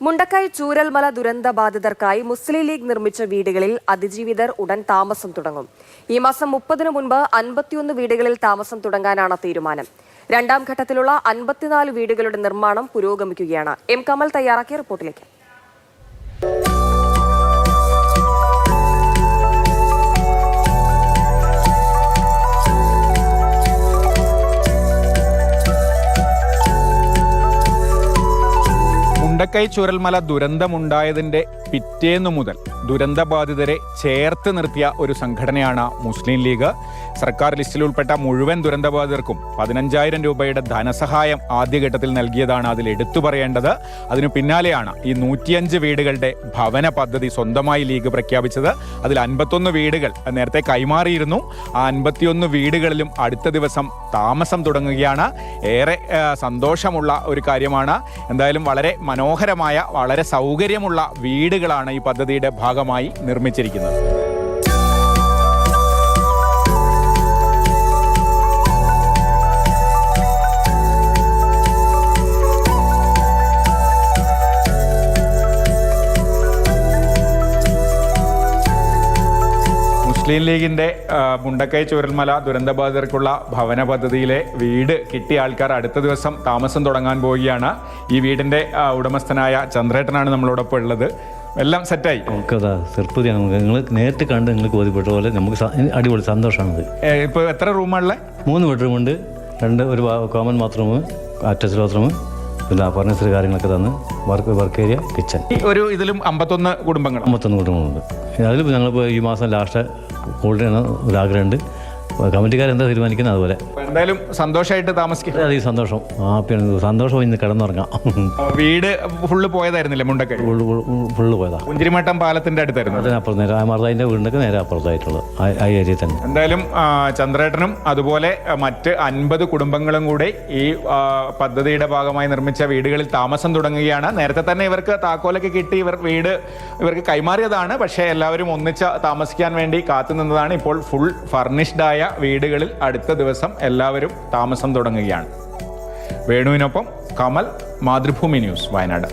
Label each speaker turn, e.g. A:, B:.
A: മുണ്ടക്കൈ ചൂരൽമല ദുരന്ത ബാധിതർക്കായി മുസ്ലിം ലീഗ് നിർമ്മിച്ച വീടുകളിൽ അതിജീവിതർ ഉടൻ താമസം തുടങ്ങും. ഈ മാസം 30-ന് മുൻപ് 51 വീടുകളിൽ താമസം തുടങ്ങാനാണ് തീരുമാനം. രണ്ടാം ഘട്ടത്തിലുള്ള 54 വീടുകളുടെ നിർമ്മാണം പുരോഗമിക്കുകയാണ്. എം കമൽ തയ്യാറാക്കിയ റിപ്പോർട്ടിലേക്ക്.
B: മുണ്ടക്കൈ ചൂരൽമല ദുരന്തമുണ്ടായതിൻ്റെ പിറ്റേന്നു മുതൽ ദുരന്തബാധിതരെ ചേർത്ത് നിർത്തിയ ഒരു സംഘടനയാണ് മുസ്ലിം ലീഗ്. സർക്കാർ ലിസ്റ്റിൽ ഉൾപ്പെട്ട മുഴുവൻ ദുരന്തബാധിതർക്കും 15,000 രൂപയുടെ ധനസഹായം ആദ്യഘട്ടത്തിൽ നൽകിയതാണ് അതിൽ എടുത്തു പറയേണ്ടത്. അതിനു പിന്നാലെയാണ് ഈ 105 വീടുകളുടെ ഭവന പദ്ധതി സ്വന്തമായി ലീഗ് പ്രഖ്യാപിച്ചത്. അതിൽ 51 വീടുകൾ നേരത്തെ കൈമാറിയിരുന്നു. ആ 51 വീടുകളിലും അടുത്ത ദിവസം താമസം തുടങ്ങുകയാണ്. ഏറെ സന്തോഷമുള്ള ഒരു കാര്യമാണ്. എന്തായാലും വളരെ മനോഹരമായ, വളരെ സൗകര്യമുള്ള വീടുകളാണ് ഈ പദ്ധതിയുടെ ഭാഗമായി നിർമ്മിച്ചിരിക്കുന്നത്. മുസ്ലിം ലീഗിൻ്റെ മുണ്ടക്കൈ ചൂരൽമല ദുരന്തബാധിതർക്കുള്ള ഭവന പദ്ധതിയിലെ വീട് കിട്ടിയ ആൾക്കാർ അടുത്ത ദിവസം താമസം തുടങ്ങാൻ പോവുകയാണ്. ഈ വീടിൻ്റെ ഉടമസ്ഥനായ ചന്ദ്രേട്ടനാണ് നമ്മളോടൊപ്പം ഉള്ളത്. എല്ലാം സെറ്റായി.
C: നമുക്കതാ ചെറുപ്പതിയാണ്. നിങ്ങൾ നേരിട്ട് കണ്ട് നിങ്ങൾക്ക് ബോധ്യപ്പെട്ട പോലെ നമുക്ക് അടിപൊളി സന്തോഷമാണത്.
B: ഇപ്പോൾ എത്ര റൂമുകളിലെ?
C: 3 ബെഡ്റൂമുണ്ട്, 2 ഒരു കോമൺ ബാത്റൂം, അറ്റാച്ച്ഡ് ബാത്റൂം, പിന്നെ ഫർണിച്ചർ കാര്യങ്ങളൊക്കെ തന്ന് വർക്ക് ഏരിയ, കിച്ചൺ.
B: ഒരു ഇതിലും 51 കുടുംബങ്ങൾ
C: 51 കുടുംബങ്ങളുണ്ട്. അതിൽ ഞങ്ങളിപ്പോൾ ഈ മാസം ലാസ്റ്റ് ഹോൾഡേയാണ് ഒരാഗ്രഹമുണ്ട്. കമ്മിറ്റിക്കാരെന്താ തീരുമാനിക്കുന്നത് അതുപോലെ.
B: എന്തായാലും സന്തോഷമായിട്ട് താമസിക്കും.
C: അധികം സന്തോഷം, ഹാപ്പിയാണ്, സന്തോഷം. ഇന്ന് കിടന്നുറങ്ങാം.
B: വീട് ഫുള്ള് പോയതായിരുന്നില്ലേ മുണ്ടക്കൈ?
C: ഫുള്ള് പോയതാ.
B: കുഞ്ചിരിമട്ടം പാലത്തിന്റെ അടുത്തായിരുന്നു.
C: അതിനപ്പുറം നേരെ മറുതായിൻ്റെ വീടിനൊക്കെ നേരെ അപ്പുറത്തായിട്ടുള്ളത് ആ ഏരിയയിൽ തന്നെ.
B: എന്തായാലും ചന്ദ്രേട്ടനും അതുപോലെ മറ്റ് 50 കുടുംബങ്ങളും കൂടി ഈ പദ്ധതിയുടെ ഭാഗമായി നിർമ്മിച്ച വീടുകളിൽ താമസം തുടങ്ങുകയാണ്. നേരത്തെ തന്നെ ഇവർക്ക് താക്കോലൊക്കെ കിട്ടി ഇവർക്ക് കൈമാറിയതാണ്. പക്ഷേ എല്ലാവരും ഒന്നിച്ച് താമസിക്കാൻ വേണ്ടി കാത്തുനിന്നതാണ്. ഇപ്പോൾ ഫുൾ ഫർണിഷ്ഡായ വീടുകളിൽ അടുത്ത ദിവസം എല്ലാവരും താമസം തുടങ്ങുകയാണ്. വേണുവിനൊപ്പം കമൽ, മാതൃഭൂമി ന്യൂസ്, വയനാട്.